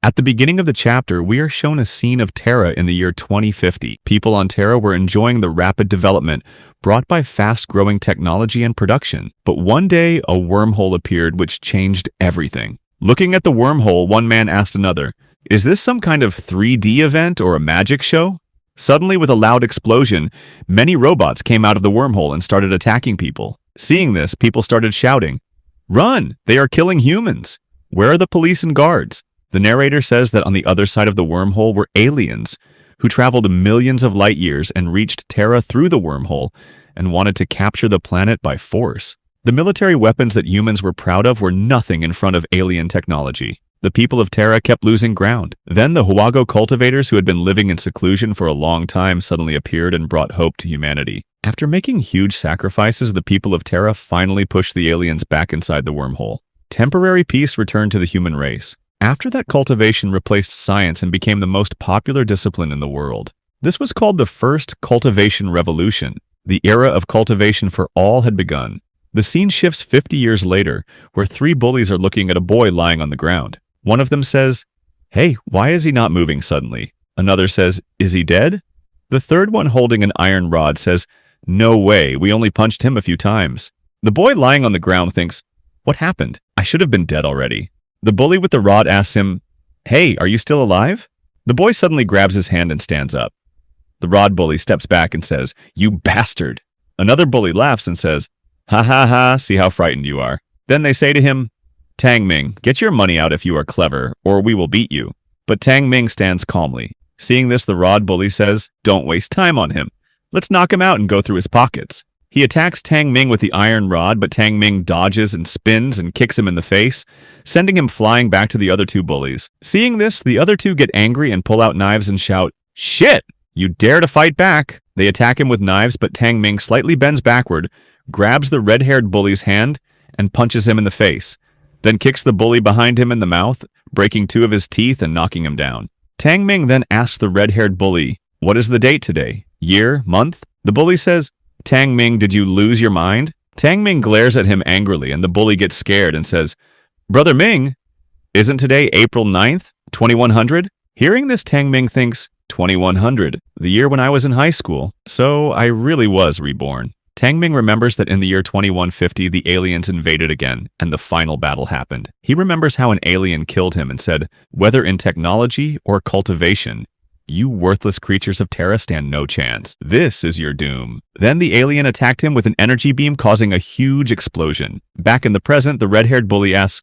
At the beginning of the chapter, we are shown a scene of Terra in the year 2050. People on Terra were enjoying the rapid development brought by fast-growing technology and production. But one day, a wormhole appeared which changed everything. Looking at the wormhole, one man asked another, "Is this some kind of 3D event or a magic show?" Suddenly, with a loud explosion, many robots came out of the wormhole and started attacking people. Seeing this, people started shouting, "Run! They are killing humans! Where are the police and guards?" The narrator says that on the other side of the wormhole were aliens who traveled millions of light years and reached Terra through the wormhole and wanted to capture the planet by force. The military weapons that humans were proud of were nothing in front of alien technology. The people of Terra kept losing ground. Then the Huago cultivators, who had been living in seclusion for a long time, suddenly appeared and brought hope to humanity. After making huge sacrifices, the people of Terra finally pushed the aliens back inside the wormhole. Temporary peace returned to the human race. After that, cultivation replaced science and became the most popular discipline in the world. This was called the First Cultivation Revolution. The era of cultivation for all had begun. The scene shifts 50 years later, where three bullies are looking at a boy lying on the ground. One of them says, "Hey, why is he not moving suddenly?" Another says, "Is he dead?" The third one, holding an iron rod, says, "No way, we only punched him a few times." The boy lying on the ground thinks, "What happened? I should have been dead already." The bully with the rod asks him, "Hey, are you still alive?" The boy suddenly grabs his hand and stands up. The rod bully steps back and says, "You bastard." Another bully laughs and says, "Ha ha ha, see how frightened you are." Then they say to him, "Tang Ming, get your money out if you are clever, or we will beat you." But Tang Ming stands calmly. Seeing this, the rod bully says, "Don't waste time on him. Let's knock him out and go through his pockets." He attacks Tang Ming with the iron rod, but Tang Ming dodges and spins and kicks him in the face, sending him flying back to the other two bullies. Seeing this, the other two get angry and pull out knives and shout, "Shit! You dare to fight back!" They attack him with knives, but Tang Ming slightly bends backward, grabs the red-haired bully's hand, and punches him in the face, then kicks the bully behind him in the mouth, breaking two of his teeth and knocking him down. Tang Ming then asks the red-haired bully, "What is the date today? Year? Month?" The bully says, "Tang Ming, did you lose your mind?" Tang Ming glares at him angrily, and the bully gets scared and says, "Brother Ming, isn't today April 9th, 2100? Hearing this, Tang Ming thinks, 2100, the year when I was in high school, so I really was reborn. Tang Ming remembers that in the year 2150, the aliens invaded again, and the final battle happened. He remembers how an alien killed him and said, "Whether in technology or cultivation, you worthless creatures of Terra stand no chance. This is your doom." Then the alien attacked him with an energy beam, causing a huge explosion. Back in the present, the red-haired bully asks,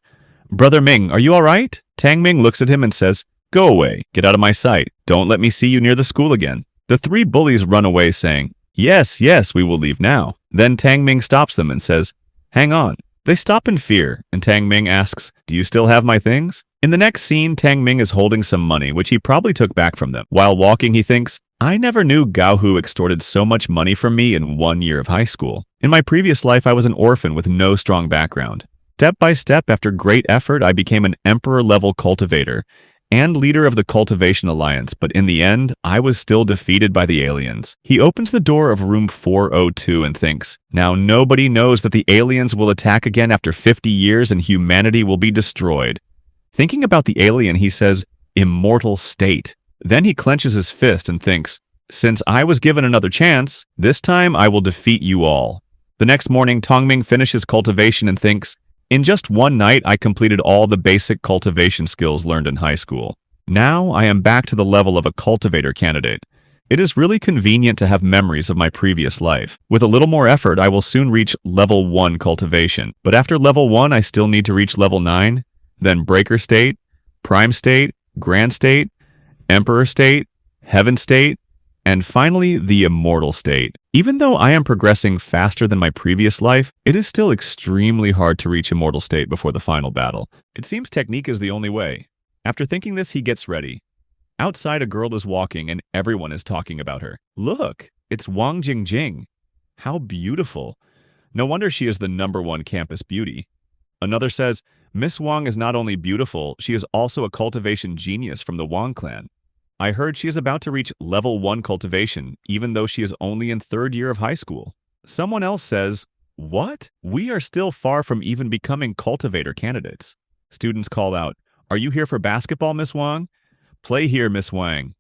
"Brother Ming, are you all right?" Tang Ming looks at him and says, "Go away. Get out of my sight. Don't let me see you near the school again." The three bullies run away saying, "Yes, yes, we will leave now." Then Tang Ming stops them and says, "Hang on." They stop in fear, and Tang Ming asks, "Do you still have my things?" In the next scene, Tang Ming is holding some money, which he probably took back from them. While walking, he thinks, "I never knew Gao Hu extorted so much money from me in 1 year of high school. In my previous life, I was an orphan with no strong background. Step by step, after great effort, I became an emperor-level cultivator and leader of the Cultivation Alliance, but in the end, I was still defeated by the aliens." He opens the door of room 402 and thinks, now nobody knows that the aliens will attack again after 50 years and humanity will be destroyed. Thinking about the alien, he says, "Immortal State." Then he clenches his fist and thinks, "Since I was given another chance, this time I will defeat you all." The next morning, Tang Ming finishes cultivation and thinks, "In just one night, I completed all the basic cultivation skills learned in high school. Now I am back to the level of a cultivator candidate. It is really convenient to have memories of my previous life. With a little more effort, I will soon reach level 1 cultivation. But after level 1, I still need to reach level 9, then Breaker State, Prime State, Grand State, Emperor State, Heaven State, and finally the Immortal State. Even though I am progressing faster than my previous life, it is still extremely hard to reach Immortal State before the final battle. It seems technique is the only way." After thinking this, he gets ready. Outside, a girl is walking and everyone is talking about her. "Look, it's Wang Jingjing. How beautiful. No wonder she is the #1 campus beauty." Another says, "Miss Wang is not only beautiful, she is also a cultivation genius from the Wang clan. I heard she is about to reach level 1 cultivation, even though she is only in 3rd year of high school." Someone else says, "What? We are still far from even becoming cultivator candidates." Students call out, Are you here for basketball, Miss Wang? Play here, Miss Wang.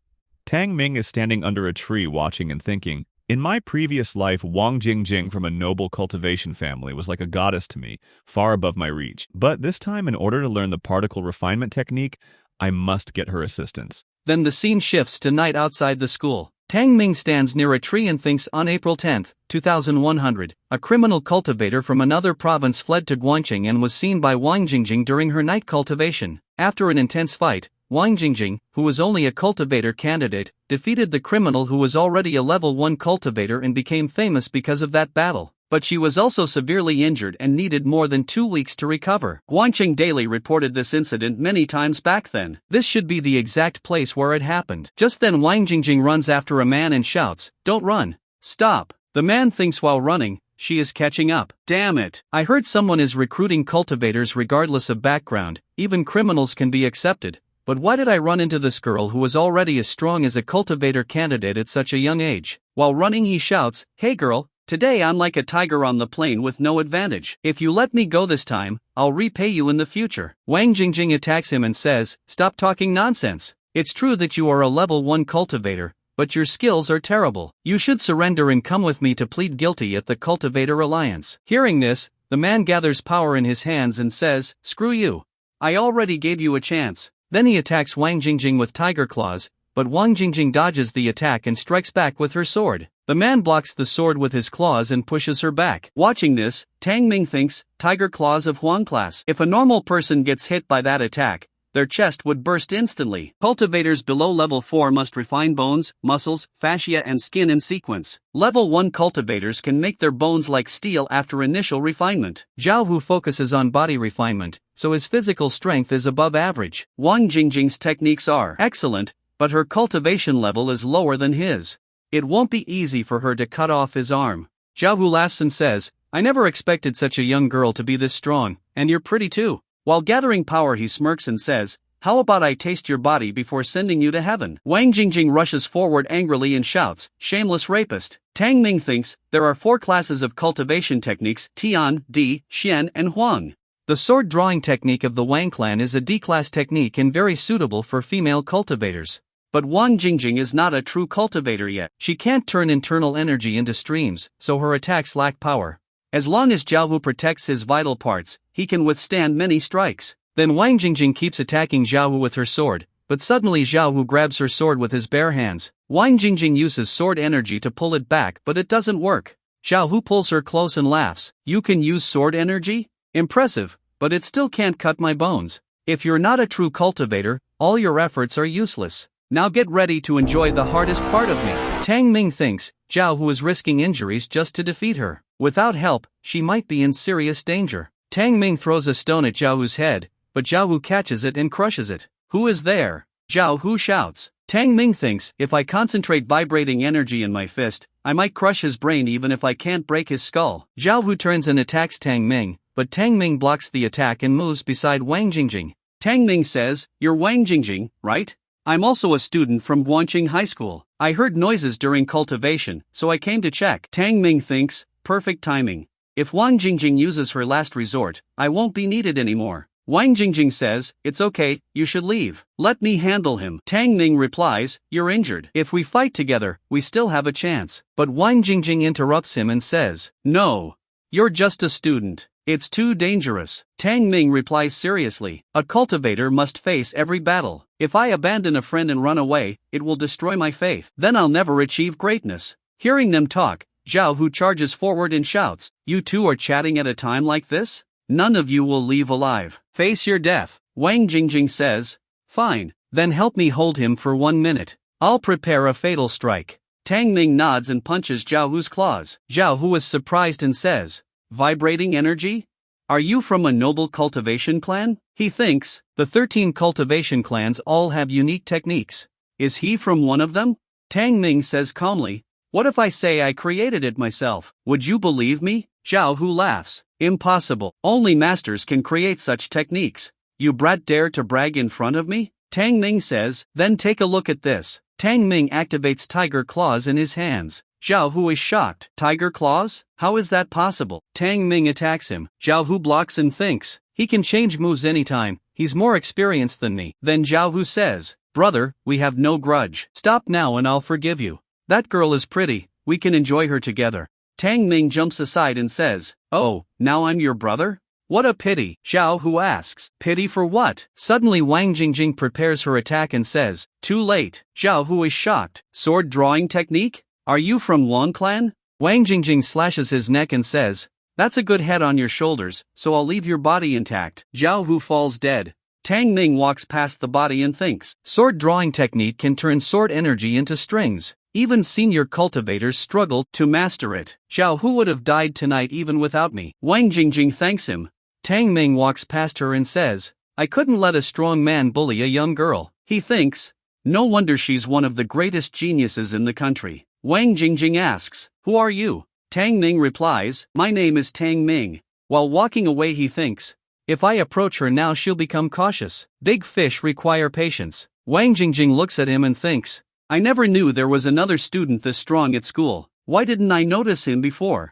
Tang Ming is standing under a tree watching and thinking, in my previous life, Wang Jingjing from a noble cultivation family was like a goddess to me, far above my reach. But this time, in order to learn the particle refinement technique, I must get her assistance. Then the scene shifts to night outside the school. Tang Ming stands near a tree and thinks on April 10, 2100, a criminal cultivator from another province fled to Guangqing and was seen by Wang Jingjing during her night cultivation. After an intense fight, Wang Jingjing, who was only a cultivator candidate, defeated the criminal who was already a level 1 cultivator and became famous because of that battle. But she was also severely injured and needed more than 2 weeks to recover. Guangqing Daily reported this incident many times back then. This should be the exact place where it happened. Just then Wang Jingjing runs after a man and shouts, "Don't run! Stop!" The man thinks while running, she is catching up. Damn it! I heard someone is recruiting cultivators regardless of background, even criminals can be accepted. But why did I run into this girl who was already as strong as a cultivator candidate at such a young age? While running he shouts, "Hey girl! Today I'm like a tiger on the plain with no advantage. If you let me go this time, I'll repay you in the future." Wang Jingjing attacks him and says, "Stop talking nonsense. It's true that you are a level 1 cultivator, but your skills are terrible. You should surrender and come with me to plead guilty at the Cultivator Alliance." Hearing this, the man gathers power in his hands and says, "Screw you. I already gave you a chance." Then he attacks Wang Jingjing with tiger claws, but Wang Jingjing dodges the attack and strikes back with her sword. The man blocks the sword with his claws and pushes her back. Watching this, Tang Ming thinks, tiger claws of Huang class. If a normal person gets hit by that attack, their chest would burst instantly. Cultivators below level 4 must refine bones, muscles, fascia and skin in sequence. Level 1 cultivators can make their bones like steel after initial refinement. Zhao Hu focuses on body refinement, so his physical strength is above average. Wang Jingjing's techniques are excellent, but her cultivation level is lower than his. It won't be easy for her to cut off his arm. Zhao Hu laughs and says, "I never expected such a young girl to be this strong, and you're pretty too." While gathering power he smirks and says, "How about I taste your body before sending you to heaven?" Wang Jingjing rushes forward angrily and shouts, "Shameless rapist." Tang Ming thinks, there are 4 classes of cultivation techniques, Tian, Di, Xian and Huang. The sword drawing technique of the Wang clan is a D-class technique and very suitable for female cultivators. But Wang Jingjing is not a true cultivator yet. She can't turn internal energy into streams, so her attacks lack power. As long as Zhao Hu protects his vital parts, he can withstand many strikes. Then Wang Jingjing keeps attacking Zhao Hu with her sword, but suddenly Zhao Hu grabs her sword with his bare hands. Wang Jingjing uses sword energy to pull it back, but it doesn't work. Zhao Hu pulls her close and laughs. "You can use sword energy? Impressive, but it still can't cut my bones. If you're not a true cultivator, all your efforts are useless. Now get ready to enjoy the hardest part of me." Tang Ming thinks, Zhao Hu is risking injuries just to defeat her. Without help, she might be in serious danger. Tang Ming throws a stone at Zhao Hu's head, but Zhao Hu catches it and crushes it. "Who is there?" Zhao Hu shouts. Tang Ming thinks, if I concentrate vibrating energy in my fist, I might crush his brain even if I can't break his skull. Zhao Hu turns and attacks Tang Ming, but Tang Ming blocks the attack and moves beside Wang Jingjing. Tang Ming says, "You're Wang Jingjing, right? I'm also a student from Guangqing High School. I heard noises during cultivation, so I came to check." Tang Ming thinks, perfect timing. If Wang Jingjing uses her last resort, I won't be needed anymore. Wang Jingjing says, "It's okay, you should leave. Let me handle him." Tang Ming replies, "You're injured. If we fight together, we still have a chance." But Wang Jingjing interrupts him and says, "No. You're just a student. It's too dangerous." Tang Ming replies seriously, "A cultivator must face every battle. If I abandon a friend and run away, it will destroy my faith. Then I'll never achieve greatness." Hearing them talk, Zhao Hu charges forward and shouts, "You two are chatting at a time like this? None of you will leave alive. Face your death." Wang Jingjing says, "Fine, then help me hold him for 1 minute. I'll prepare a fatal strike." Tang Ming nods and punches Zhao Hu's claws. Zhao Hu is surprised and says, "Vibrating energy? Are you from a noble cultivation clan?" He thinks, the 13 cultivation clans all have unique techniques. Is he from one of them? Tang Ming says calmly, "What if I say I created it myself? Would you believe me?" Zhao Hu laughs. "Impossible. Only masters can create such techniques. You brat dare to brag in front of me?" Tang Ming says, "Then take a look at this." Tang Ming activates tiger claws in his hands. Zhao Hu is shocked. "Tiger claws? How is that possible?" Tang Ming attacks him. Zhao Hu blocks and thinks, he can change moves anytime, he's more experienced than me. Then Zhao Hu says, brother, we have no grudge. Stop now and I'll forgive you. That girl is pretty, we can enjoy her together. Tang Ming jumps aside and says, oh, now I'm your brother? What a pity, Zhao Hu asks. Pity for what? Suddenly Wang Jingjing prepares her attack and says, too late. Zhao Hu is shocked. Sword drawing technique? Are you from Long Clan? Wang Jingjing slashes his neck and says, that's a good head on your shoulders, so I'll leave your body intact. Zhao Hu falls dead. Tang Ming walks past the body and thinks, sword drawing technique can turn sword energy into strings. Even senior cultivators struggle to master it. Zhao Hu would have died tonight even without me. Wang Jingjing thanks him. Tang Ming walks past her and says, I couldn't let a strong man bully a young girl. He thinks, no wonder she's one of the greatest geniuses in the country. Wang Jingjing asks, who are you? Tang Ming replies, my name is Tang Ming. While walking away he thinks, if I approach her now she'll become cautious. Big fish require patience. Wang Jingjing looks at him and thinks, I never knew there was another student this strong at school. Why didn't I notice him before?